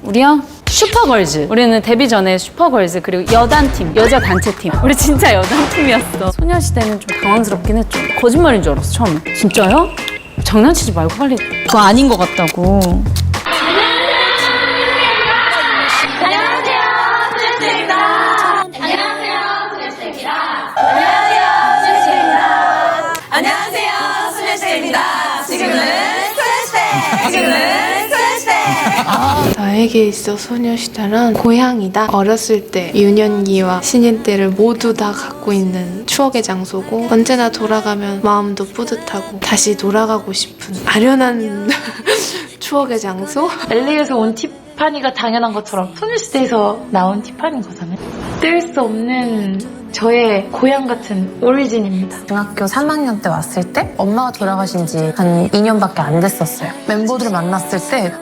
우리요? 슈퍼걸즈. 우리는 데뷔 전에 슈퍼걸즈 그리고 여단팀, 여자 단체팀. 우리 진짜 여단팀이었어. 소녀시대는 좀 당황스럽긴 했죠. 거짓말인 줄 알았어, 처음에. 진짜요? 장난치지 말고 빨리. 그거 아닌 것 같다고. 나에게 있어 소녀시대란 고향이다. 어렸을 때 유년기와 신인 때를 모두 다 갖고 있는 추억의 장소고 언제나 돌아가면 마음도 뿌듯하고 다시 돌아가고 싶은 아련한 추억의 장소? LA에서 온 티파니가 당연한 것처럼 소녀시대에서 나온 티파니인 거잖아요. 뗄 수 없는 저의 고향 같은 오리진입니다. 중학교 3학년 때 왔을 때 엄마가 돌아가신 지 한 2년밖에 안 됐었어요. 멤버들을 만났을 때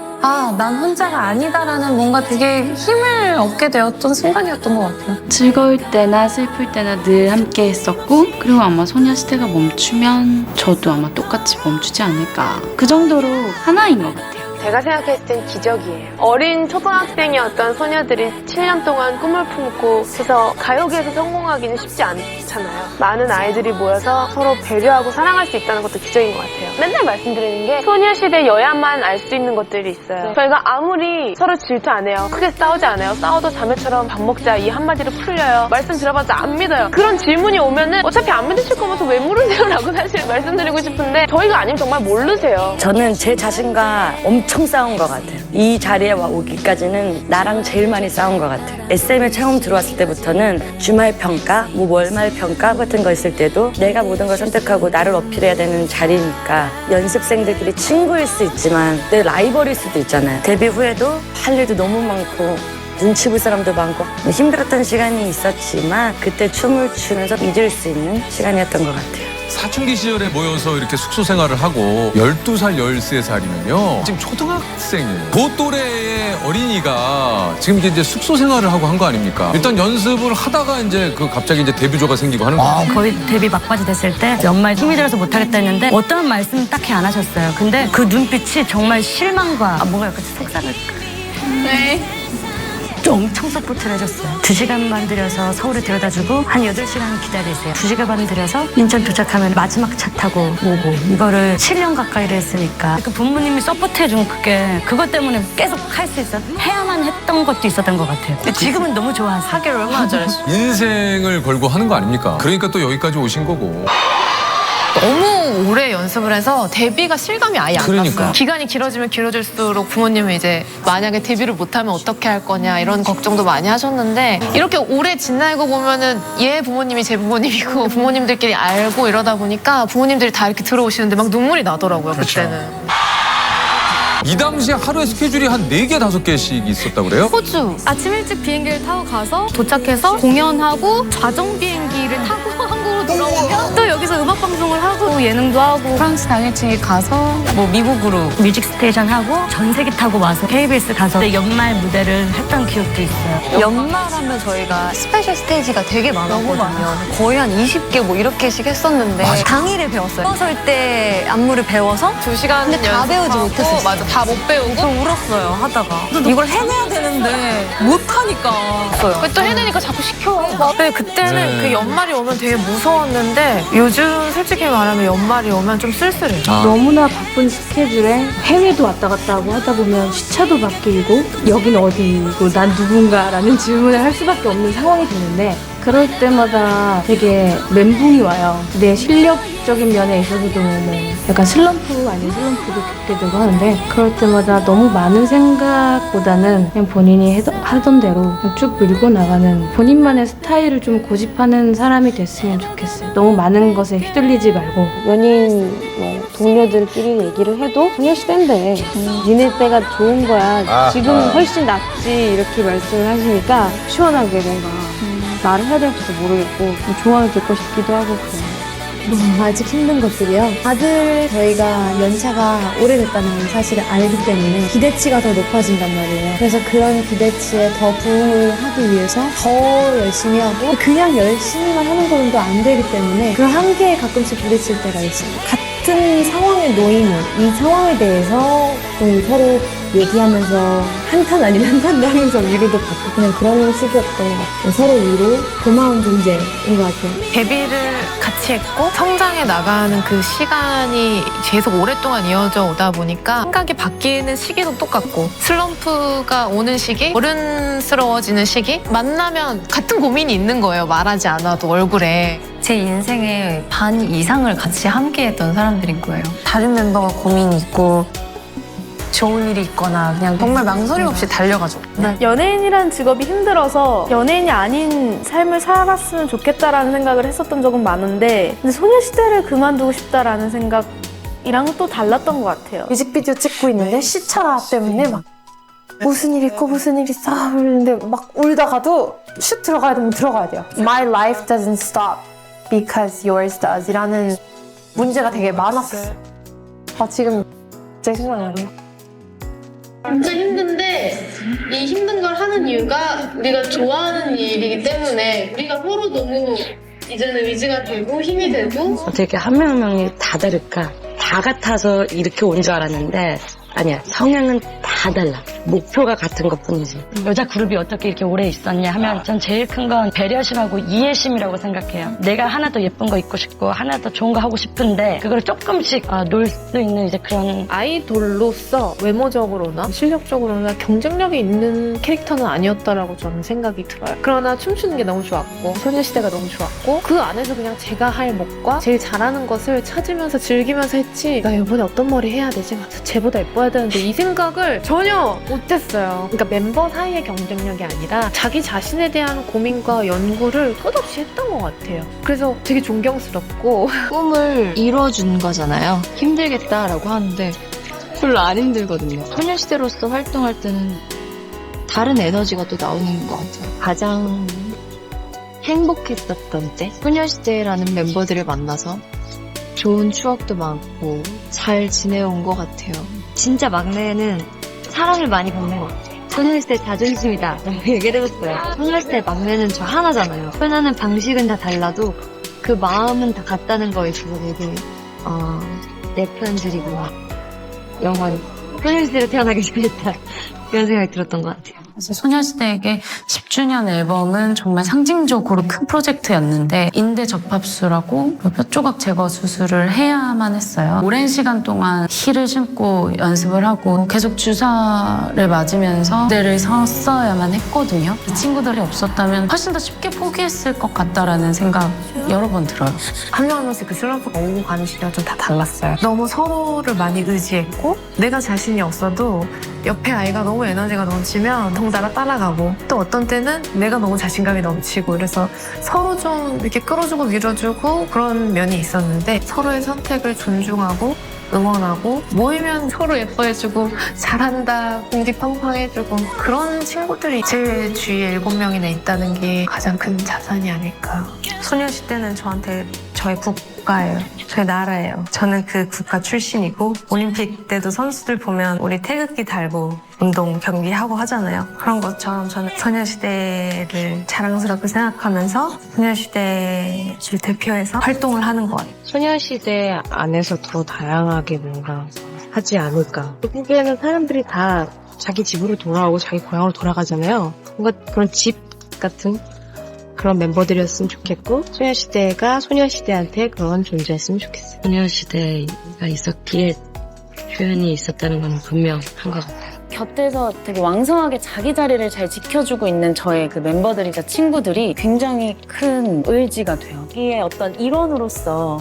난 혼자가 아니다라는 뭔가 되게 힘을 얻게 되었던 순간이었던 것 같아요. 즐거울 때나 슬플 때나 늘 함께 했었고 그리고 아마 소녀시대가 멈추면 저도 아마 똑같이 멈추지 않을까. 그 정도로 하나인 것 같아요. 제가 생각했을 땐 기적이에요. 어린 초등학생이었던 소녀들이 7년 동안 꿈을 품고 해서 가요계에서 성공하기는 쉽지 않잖아요. 많은 아이들이 모여서 서로 배려하고 사랑할 수 있다는 것도 기적인 것 같아요. 맨날 말씀드리는 게 소녀시대여야만 알 수 있는 것들이 있어요. 저희가 아무리 서로 질투 안 해요. 크게 싸우지 않아요. 싸워도 자매처럼 밥 먹자 이 한마디로 풀려요. 말씀 들어봤자 안 믿어요. 그런 질문이 오면은 어차피 안 믿으실 거면서 왜 물으세요? 라고 사실 말씀드리고 싶은데 저희가 아니면 정말 모르세요. 저는 제 자신과 엄청 싸운 것 같아요. 이 자리에 오기까지는 나랑 제일 많이 싸운 것 같아요. SM에 처음 들어왔을 때부터는 주말 평가, 월말 평가 같은 거 있을 때도 내가 모든 걸 선택하고 나를 어필해야 되는 자리니까 연습생들끼리 친구일 수 있지만 내 라이벌일 수도 있잖아요. 데뷔 후에도 할 일도 너무 많고 눈치 볼 사람도 많고 힘들었던 시간이 있었지만 그때 춤을 추면서 잊을 수 있는 시간이었던 것 같아요. 사춘기 시절에 모여서 이렇게 숙소 생활을 하고 12살, 13살이면요. 지금 초등학생이에요. 그 또래의 어린이가 지금 이제 숙소 생활을 하고 한 거 아닙니까? 일단 연습을 하다가 이제 갑자기 이제 데뷔조가 생기고 하는 거예요. 거의 데뷔 막바지 됐을 때 연말 힘이 들어서 못하겠다 했는데 어떤 말씀은 딱히 안 하셨어요. 근데 그 눈빛이 정말 실망과 뭔가 약간 속상을 엄청 서포트를 해줬어요. 2시간만 들여서 서울에 데려다주고 한 8시간 기다리세요. 2시간 반 들여서 인천 도착하면 마지막 차 타고 오고 이거를 7년 가까이를 했으니까 그 부모님이 서포트해준 그것 때문에 계속 할 수 있어 해야만 했던 것도 있었던 것 같아요. 근데 지금은 너무 좋아하세요. 하기를 얼마나 잘했어. 인생을 걸고 하는 거 아닙니까? 그러니까 또 여기까지 오신 거고. 너무 오래 연습을 해서 데뷔가 실감이 아예 안 그러니까. 났어요. 기간이 길어지면 길어질수록 부모님은 이제 만약에 데뷔를 못하면 어떻게 할 거냐 이런 걱정도 많이 하셨는데 이렇게 오래 지나고 보면은 얘 부모님이 제 부모님이고 부모님들끼리 알고 이러다 보니까 부모님들이 다 이렇게 들어오시는데 막 눈물이 나더라고요. 그렇죠. 그때는. 이 당시에 하루에 스케줄이 한 4개, 5개씩 있었다고 그래요? 호주 아침 일찍 비행기를 타고 가서 도착해서 공연하고 좌정 비행기를 타고 한국으로 돌아오면 또 여기서 음악 방송을 하고 예능도 하고 프랑스 당일치기 가서 뭐 미국으로 뮤직 스테이션 하고 전세기 타고 와서 KBS 가서 연말 무대를 했던 기억도 있어요. 연말하면 저희가 스페셜 스테이지가 되게 많았거든요. 거의 한 20개 뭐 이렇게씩 했었는데 당일에 배웠어요. 설 때 안무를 배워서 2시간 근데 다 배우지 못했어요. 맞아, 다 못 배우고. 저 울었어요 하다가 이걸 해내야 되는데 못하니까. 또 해내니까 자꾸 시켜. 근데 그때는 네. 그 연말이 오면 되게 무서웠는데 요즘 솔직히 말하면 연말이 오면 좀 쓸쓸해요. 너무나 바쁜 스케줄에 해외도 왔다 갔다 하고 하다 보면 시차도 바뀌고 여긴 어디고 난 누군가라는 질문을 할 수밖에 없는 상황이 되는데 그럴 때마다 되게 멘붕이 와요. 내 실력적인 면에 있어서도 뭐 약간 슬럼프 아닌 슬럼프도 겪게 되고 하는데 그럴 때마다 너무 많은 생각보다는 그냥 본인이 하던 대로 그냥 쭉 밀고 나가는 본인만의 스타일을 좀 고집하는 사람이 됐으면 좋겠어요. 너무 많은 것에 휘둘리지 말고 연예인 뭐 동료들끼리 얘기를 해도 소녀시대인데 니네 때가 좋은 거야. 지금 훨씬 낫지 이렇게 말씀을 하시니까 시원하게 뭔가 말을 해야 될지도 모르겠고 조언을 듣고 싶기도 하고 그래요. 아직 힘든 것들이요. 다들 저희가 연차가 오래됐다는 사실을 알기 때문에 기대치가 더 높아진단 말이에요. 그래서 그런 기대치에 더 부응을 하기 위해서 더 열심히 하고 그냥 열심히만 하는 거는 또 안 되기 때문에 그 한계에 가끔씩 부딪힐 때가 있어요. 같은 상황에 놓이면 이 상황에 대해서 좀 서로 얘기하면서 한탄 아닌 한탄도 하면서 위로도 받고 그냥 그런 식이었던 것 같아요. 서로 위로 고마운 존재인 것 같아요. 데뷔를 같이 했고 성장해 나가는 그 시간이 계속 오랫동안 이어져 오다 보니까 생각이 바뀌는 시기도 똑같고 슬럼프가 오는 시기, 어른스러워지는 시기, 만나면 같은 고민이 있는 거예요. 말하지 않아도 얼굴에. 제 인생의 반 이상을 같이 함께했던 사람들인 거예요. 다른 멤버가 고민이 있고 좋은 일이 있거나 그냥 정말 망설임 없이 달려가죠. 연예인이란 직업이 힘들어서 연예인이 아닌 삶을 살았으면 좋겠다라는 생각을 했었던 적은 많은데 근데 소녀시대를 그만두고 싶다라는 생각이랑은 또 달랐던 것 같아요. 뮤직비디오 찍고 있는데 시차 때문에 막 무슨 일 있고 무슨 일 있어 그러는데 막 울다가도 슛 들어가야 되면 들어가야 돼요. My life doesn't stop because yours does 이라는 문제가 되게 많았어요. 지금 제 생각이 나네요. 진짜 힘든데 이 힘든 걸 하는 이유가 우리가 좋아하는 일이기 때문에 우리가 서로 너무 이제는 의지가 되고 힘이 되고 어떻게 한 명 한 명이 다 다를까? 다 같아서 이렇게 온 줄 알았는데 아니야. 성향은 다 달라. 목표가 같은 것뿐이지. 여자 그룹이 어떻게 이렇게 오래 있었냐 하면 전 제일 큰 건 배려심하고 이해심이라고 생각해요. 내가 하나 더 예쁜 거 입고 싶고 하나 더 좋은 거 하고 싶은데 그걸 조금씩 놀 수 있는 이제 그런 아이돌로서 외모적으로나 실력적으로나 경쟁력이 있는 캐릭터는 아니었다라고 저는 생각이 들어요. 그러나 춤추는 게 너무 좋았고 소녀시대가 너무 좋았고 그 안에서 그냥 제가 할 몫과 제일 잘하는 것을 찾으면서 즐기면서 했지 나 이번에 어떤 머리 해야 되지? 쟤보다 예뻐야 되는데 이 생각을 전혀 못했어요. 그러니까 멤버 사이의 경쟁력이 아니라 자기 자신에 대한 고민과 연구를 끝없이 했던 것 같아요. 그래서 되게 존경스럽고 꿈을 이뤄준 거잖아요. 힘들겠다라고 하는데 별로 안 힘들거든요. 소녀시대로서 활동할 때는 다른 에너지가 또 나오는 것 같아요. 가장 행복했었던 때 소녀시대라는 멤버들을 만나서 좋은 추억도 많고 잘 지내온 것 같아요. 진짜 막내는 사랑을 많이 받는 것 같아요. 소녀시대 자존심이다 라고 얘기를 해봤어요. 소녀시대 막내는 저 하나잖아요. 표현하는 방식은 다 달라도 그 마음은 다 같다는 거에 있어서 되게 내 편들이고 영원히 소녀시대로 태어나기 잘했다 이런 생각이 들었던 것 같아요. 사실 소녀시대에게 10주년 앨범은 정말 상징적으로 큰 프로젝트였는데 인대 접합술하고 뼈 조각 제거 수술을 해야만 했어요. 오랜 시간 동안 힐을 신고 연습을 하고 계속 주사를 맞으면서 무대를 섰어야만 했거든요. 이 친구들이 없었다면 훨씬 더 쉽게 포기했을 것 같다라는 생각 여러 번 들어요. 한 명 한 명씩 그 슬럼프가 오고 가는 시기가 좀 다 달랐어요. 너무 서로를 많이 의지했고 내가 자신이 없어도 옆에 아이가 너무 에너지가 넘치면 덩달아 따라가고 또 어떤 때는 내가 너무 자신감이 넘치고 그래서 서로 좀 이렇게 끌어주고 밀어주고 그런 면이 있었는데 서로의 선택을 존중하고 응원하고 모이면 서로 예뻐해주고 잘한다 공지 팡팡 해주고 그런 친구들이 제 주위에 7명이나 있다는 게 가장 큰 자산이 아닐까. 소녀시대는 저한테 저의 국가예요. 저의 나라예요. 저는 그 국가 출신이고 올림픽 때도 선수들 보면 우리 태극기 달고 운동 경기하고 하잖아요. 그런 것처럼 저는 소녀시대를 자랑스럽게 생각하면서 소녀시대를 대표해서 활동을 하는 것 같아요. 소녀시대 안에서 더 다양하게 뭔가 하지 않을까. 결국에는 사람들이 다 자기 집으로 돌아오고 자기 고향으로 돌아가잖아요. 뭔가 그런 집 같은 그런 멤버들이었으면 좋겠고 소녀시대가 소녀시대한테 그런 존재였으면 좋겠어요. 소녀시대가 있었기에 표현이 있었다는 건 분명한 것 같아요. 곁에서 되게 왕성하게 자기 자리를 잘 지켜주고 있는 저의 그 멤버들이자 친구들이 굉장히 큰 의지가 돼요. 이게 어떤 일원으로서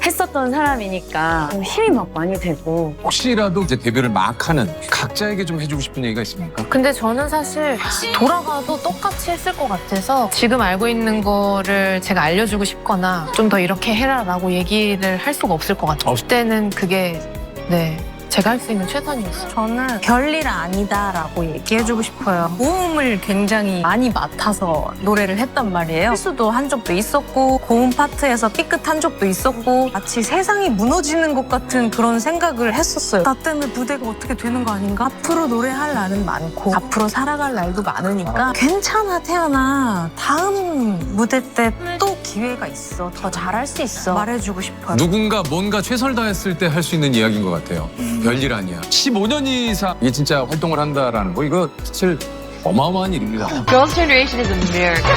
했었던 사람이니까 힘이 막 많이 되고. 혹시라도 이제 데뷔를 막 하는 각자에게 좀 해주고 싶은 얘기가 있습니까? 근데 저는 사실 돌아가도 똑같이 했을 것 같아서 지금 알고 있는 거를 제가 알려주고 싶거나 좀 더 이렇게 해라라고 얘기를 할 수가 없을 것 같아요. 그때는 그게 제가 할 수 있는 최선이었어요. 저는 별일 아니다라고 얘기해주고 싶어요. 모음을 굉장히 많이 맡아서 노래를 했단 말이에요. 실수도 한 적도 있었고 고음 파트에서 삐끗한 적도 있었고 마치 세상이 무너지는 것 같은 그런 생각을 했었어요. 나 때문에 무대가 어떻게 되는 거 아닌가? 앞으로 노래할 날은 많고 앞으로 살아갈 날도 많으니까 괜찮아 태연아. 다음 무대 때 또 기회가 있어. 더 잘할 수 있어. 말해주고 싶어요. 누군가 뭔가 최선을 다했을 때 할 수 있는 이야기인 것 같아요. 별일 아니야. 15년 이상 이게 진짜 활동을 한다라는 거 이거 사실 어마어마한 일입니다. Girls' Generation is a miracle.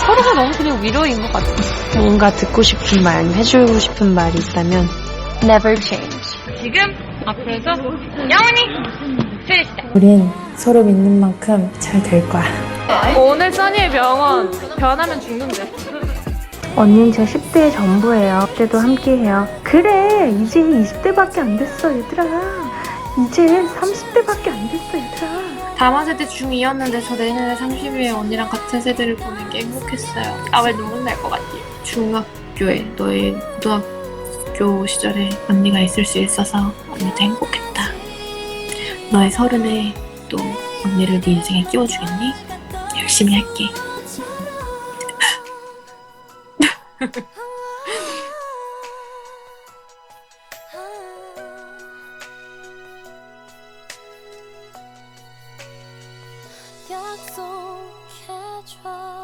서로가 너무 그냥 위로인 것 같아요. 뭔가 듣고 싶은 말, 해주고 싶은 말이 있다면 Never change. 지금 앞으로도 영원히 트위스트. 우린 서로 믿는 만큼 잘 될 거야. 오늘 써니의 명언 변하면 죽는데. 언니는 제 10대의 전부예요. 그때도 함께해요. 그래, 이제 20대밖에 안 됐어, 얘들아. 이제 30대밖에 안 됐어, 얘들아. 다마 세대 중2였는데 저 내년에 30위에 언니랑 같은 세대를 보는 게 행복했어요. 아, 왜 눈물 날 것 같지? 중학교에 너의 고등학교 시절에 언니가 있을 수 있어서 언니도 행복했다. 너의 30에 또 언니를 네 인생에 끼워주겠니? 열심히 할게. 약속해줘.